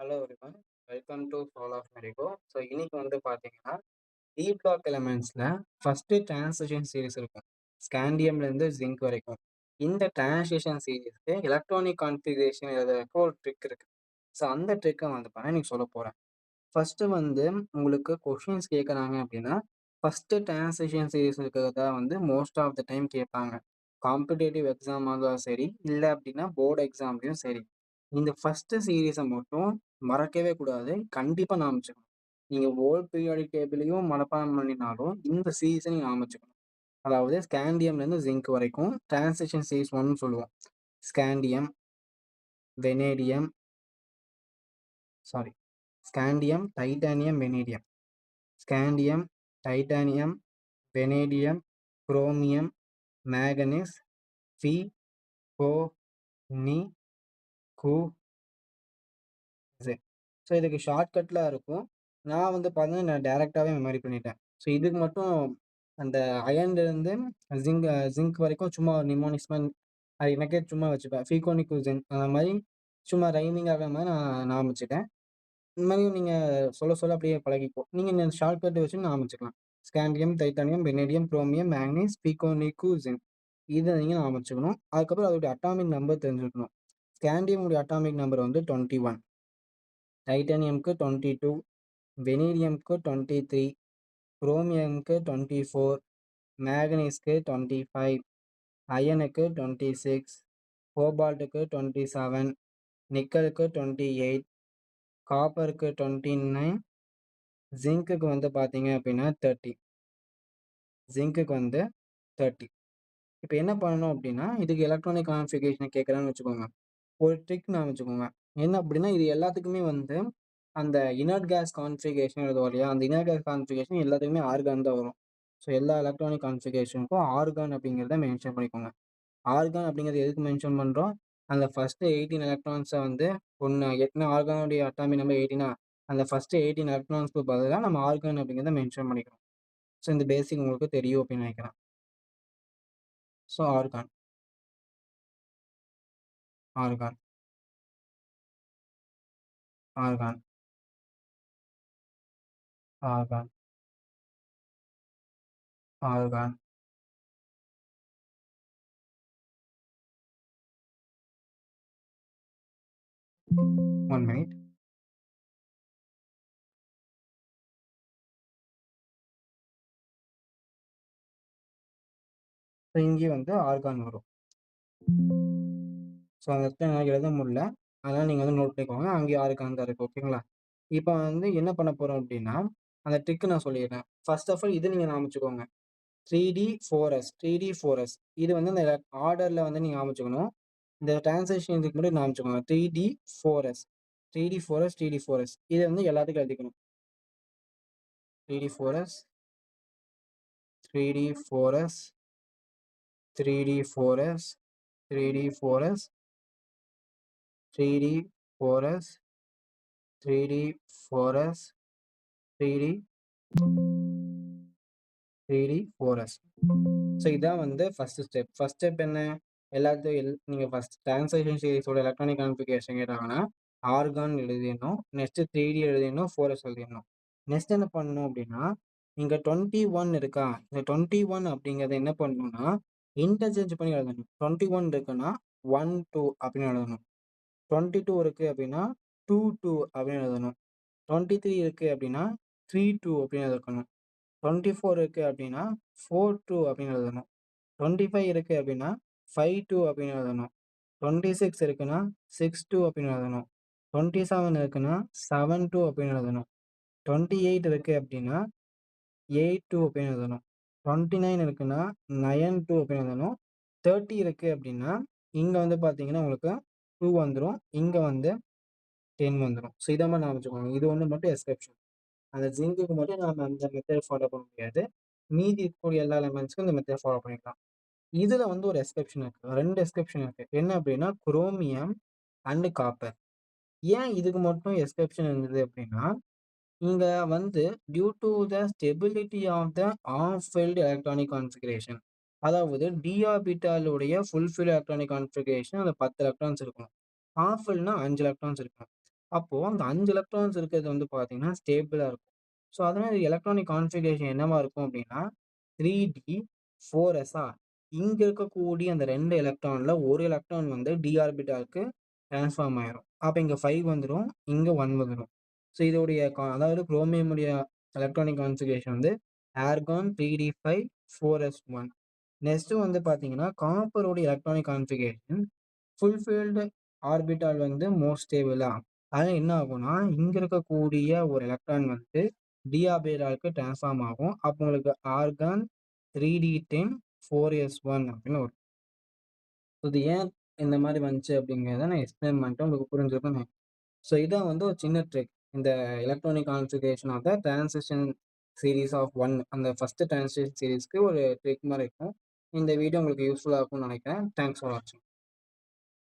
Hello everyone. Welcome to soul of மெரிகோ. So இன்னைக்கு வந்து பார்த்தீங்கன்னா, டி பிளாக் எலமெண்ட்ஸில் ஃபஸ்ட்டு டிரான்சிஷன் சீரிஸ் இருக்கும். ஸ்காண்டியம்லேருந்து ஜிங்க் வரைக்கும். இந்த டிரான்சிஷன் சீரிஸ்க்கு எலக்ட்ரானிக் கான்ஃபிகரேஷன் எழுதுறதுக்கு ஒரு ட்ரிக் இருக்கு. ஸோ அந்த ட்ரிக்கை வந்து பார்த்தீங்கன்னா இன்னைக்கு சொல்ல போகிறேன். ஃபஸ்ட்டு வந்து உங்களுக்கு கொஷின்ஸ் கேட்குறாங்க அப்படின்னா, ஃபஸ்ட்டு டிரான்சிஷன் சீரிஸ் இருக்கிறதா வந்து மோஸ்ட் ஆஃப் த டைம் கேட்பாங்க. காம்படிட்டிவ் எக்ஸாம் இருந்தாலும் சரி, இல்லை அப்படின்னா போர்டு எக்ஸாம்லேயும் சரி. இந்த ஃபஸ்ட்டு சீரிஸை மட்டும் மறக்கவே கூடாது. கண்டிப்பா ஞாபகம் வச்சுக்கணும். நீங்க வேர்ல்ட் பீரியாடிக் டேபிளையும் மனப்பாடம் பண்ணினாலும், இந்த சீரிஸ நீங்க ஞாபகம் வச்சுக்கணும். அதாவது ஸ்காண்டியம்லேருந்து ஜிங்க் வரைக்கும் டிரான்சிஷன் சீரிஸ் 1ன்னு சொல்லுவோம். Scandium, vanadium sorry scandium, titanium, vanadium. Scandium, titanium, vanadium, chromium, manganese, ஃபி, கோ, நி, கு, இசட். ஸோ இதுக்கு ஷார்ட்கட்லாம் இருக்கும். நான் வந்து பார்த்தீங்கன்னா, நான் டைரக்ட்டாவே மெமரி பண்ணிட்டேன். ஸோ இதுக்கு மட்டும் அந்த அயர்ன்லேருந்து ஜிங்க் வரைக்கும் சும்மா நிமோனிக்ஸ்மா அது எனக்கே சும்மா வச்சுப்பேன். ஃபீகோனிக் ஜிங்க் அந்த மாரி சும்மா ரைமிங் ஆகுற மாரி நான் ஞாபகம் வச்சுட்டேன். இந்த மாரி நீங்க சொல்ல சொல்ல அப்படியே பழகிக்கும். நீங்க இந்த ஷார்ட்கட் வச்சு ஞாபகம் வச்சுக்கலாம். Scandium, titanium, vanadium, chromium, manganese, ஃபீகோனிக்கு ஜிங்க். இத நீங்க ஞாபகம் வச்சுக்கணும். அதுக்கப்புறம் அதோட அட்டாமிக் நம்பர் தெரிஞ்சுக்கணும். ஸ்காண்டியமுடைய அட்டாமிக் நம்பர் வந்து 21. டைட்டானியம்க்கு 22, வெனீடியம்க்கு 23, குரோமியம்க்கு 24, மேங்கனீஸ்க்கு 25, அயனுக்கு 26, கோபால்ட்டுக்கு 27, நிக்கலுக்கு 28, காப்பருக்கு 29, ஜிங்க்குக்கு வந்து பார்த்தீங்க அப்படின்னா 30. ஜிங்க்குக்கு வந்து 30. இப்ப என்ன பண்ணணும் அப்படின்னா, இதுக்கு எலக்ட்ரானிக் கான்ஃபிகரேஷன் கேட்குறான்னு வச்சுக்கோங்க. ஒரு ட்ரிக் ஞாபகம் வச்சுக்கோங்க. என்ன அப்படின்னா, இது எல்லாத்துக்குமே வந்து அந்த இனர்ட் கேஸ் கான்ஃபிகரேஷன் எழுதுவோம் இல்லையா? அந்த இனர்ட் கேஸ் கான்ஃபிகரேஷன் எல்லாத்துக்குமே ஆர்கான் தான் வரும். ஸோ எல்லா எலக்ட்ரானிக் கான்ஃபிகரேஷனுக்கும் ஆர்கான் அப்படிங்கிறத மென்ஷன் பண்ணிக்கோங்க. ஆர்கான் அப்படிங்கிறது எதுக்கு மென்ஷன் பண்றோம்? அந்த ஃபர்ஸ்ட் 18 எலக்ட்ரான்ஸ வந்து ஒண்ணு எத்தன ஆர்கானுடைய அட்டாமிக் நம்பர் 18 அந்த ஃபர்ஸ்ட் 18 எலக்ட்ரான்ஸ்க்கு பதிலா நம்ம ஆர்கான் அப்படிங்கிறத மென்ஷன் பண்ணிக்கிறோம். ஸோ இந்த பேசிக் உங்களுக்கு தெரியும் அப்படின்னு நினைக்கிறேன். So argon, argon, argon, argon, argon. 1 minute. So இங்கேயும் வந்து ஆர்கான் வரும். ஸோ அந்த இடத்துல என்னால எழுத முடியல. அதனால நீங்க வந்து நோட் பண்ணிக்கோங்க. அங்கேயும் ஆர்கான் தான் இருக்கு. ஓகேங்களா? இப்ப வந்து என்ன பண்ண போறோம் அப்படின்னா, அந்த ட்ரிக் நான் சொல்லிடுறேன். ஃபர்ஸ்ட் ஆஃப் ஆல் இத நீங்க ஞாபகம் வச்சுக்கோங்க. 3D, 4S 3D, 4S இது வந்து அந்த ஆர்டர்ல வந்து நீங்க ஞாபகம் வச்சுக்கணும். இந்த டிரான்சிஷன் இதுக்கு முன்னாடி ஞாபகம் வச்சுக்கோங்க. 3D, 4S 3D, 4S 3D, 4S இத வந்து எல்லாத்துக்கும் எழுதிக்கணும். 3D, 4S 3D, 4S 3D, 4S 3D, 4S 3D, 4S 3D, 4S 3D, 3D, 4S. So இதான் வந்து ஃபர்ஸ்ட் ஸ்டெப். ஃபர்ஸ்ட் ஸ்டெப் என்ன? எல்லாத்தையும் நீங்க ஃபர்ஸ்ட் டிரான்சிஷன் சீரிஸோட எலக்ட்ரானிக் கான்ஃபிகரேஷன் கேட்டாங்கன்னா, ஆர்கான் எழுதிடணும். நெக்ஸ்ட் 3D எழுதிடணும். 4S எழுதிடணும். நெக்ஸ்ட் என்ன பண்ணணும் அப்படின்னா, இங்க 21 இருக்கா? இந்த 21 அப்படிங்கிறத என்ன பண்ணணும்னா, இன்டர்சேஞ்ச் பண்ணி எழுதணும். 21 இருக்குன்னா 1, 2 அப்படின்னு எழுதணும். 22 இருக்கு அப்படின்னா 2, 2 அப்படின்னு எழுதணும். 23 இருக்கு அப்படின்னா 3, 2 அப்படின்னு எழுதணும். 24 இருக்கு அப்படின்னா 4, 2 அப்படின்னு எழுதணும். 25 இருக்கு அப்படின்னா 5, 2 அப்படின்னு எழுதணும். 26 இருக்குன்னா 6, 2 அப்படின்னு எழுதணும். 27 இருக்குன்னா 7, 2 அப்படின்னு எழுதணும். 28 இருக்கு அப்படின்னா 8, 2 அப்படின்னு எழுதணும். 29 இருக்குன்னா 9, 2 அப்படின்னு எழுதணும். 30 இருக்கு அப்படின்னா, இங்க வந்து பார்த்தீங்கன்னா உங்களுக்கு 2 வந்துரும். இங்க வந்து 10 வந்துரும். ஸோ இத மாரி ஞாபகம் வச்சுக்கோங்க. இது ஒண்ணு மட்டும் எக்செப்ஷன். அந்த ஜிங்க்குக்கு மட்டும் நாம அந்த மெத்தட் ஃபாலோ பண்ண முடியாது. மீதி இருக்கக்கூடிய எல்லா எலிமெண்ட்ஸ்க்கும் இந்த மெத்தட் ஃபாலோ பண்ணிக்கலாம். இதுல வந்து ஒரு எக்செப்ஷன் இருக்கு. 2 எக்செப்ஷன் இருக்கு. என்ன அப்படின்னா, குரோமியம் அண்ட் காப்பர். ஏன் இதுக்கு மட்டும் எக்செப்ஷன் இருந்தது அப்படின்னா, இங்க வந்து due to the stability of the half filled electronic configuration. அதாவது டி ஆர்பிட்டாலுடைய ஃபுல்ஃபில் எலக்ட்ரானிக் கான்ஃபிகரேஷன் அதுல 10 எலக்ட்ரான்ஸ் இருக்கணும். ஹாஃப்-ஃபீல்ட்னா 5 எலக்ட்ரான்ஸ் இருக்கணும். அப்போ அந்த 5 எலக்ட்ரான்ஸ் இருக்கிறது வந்து பார்த்தீங்கன்னா, ஸ்டேபிளா இருக்கும். ஸோ, அதனால எலக்ட்ரானிக் கான்ஃபிகரேஷன் என்னவா இருக்கும் அப்டின்னா, 3d 4sஆ இங்க இருக்கக்கூடிய அந்த 2 எலக்ட்ரான்ல 1 எலக்ட்ரான் வந்து டி ஆர்பிட்டாலுக்கு ட்ரான்ஸ்ஃபார்ம் ஆயிரும். அப்ப இங்க 5 வந்துரும். இங்க 1 வந்துரும். ஸோ, இதோடைய அதாவது குரோமியமுடைய எலக்ட்ரானிக் கான்ஃபிகரேஷன் வந்து ஆர்கான் 3d5 4s1. நெக்ஸ்ட் வந்து பார்த்தீங்கன்னா, காப்பரோட எலக்ட்ரானிக் கான்ஃபிகரேஷன் ஃபுல்ஃபில்டு ஆர்பிட்டால் வந்து மோர் ஸ்டேபிளா. அதனால என்ன ஆகும்னா, இங்க இருக்கக்கூடிய ஒரு எலக்ட்ரான் வந்து டி ஆர்பிட்டாலுக்கு ட்ரான்ஸ்ஃபார்ம் ஆகும். அப்போ உங்களுக்கு ஆர்கான் 3d10 4s1 அப்படின்னு வரும். இது ஏன் இந்த மாரி வந்துச்சு அப்படிங்கிறத நான் எக்ஸ்பிளைன் பண்ணிட்டேன். உங்களுக்கு புரிஞ்சிருக்கும்னு நெனைக்கிறேன். ஸோ இதான் வந்து ஒரு சின்ன ட்ரிக். இந்த electronic configuration of the transition series of 1 அந்த ஃபர்ஸ்ட் டிரான்சிஷன் சீரிஸ்க்கு ஒரு ட்ரிக் மாரி இருக்கும். இந்த வீடியோ உங்களுக்கு யூஸ்ஃபுல்லா இருக்கும்னு நெனைக்கிறேன். தேங்க்ஸ் ஃபார் வாட்சிங்.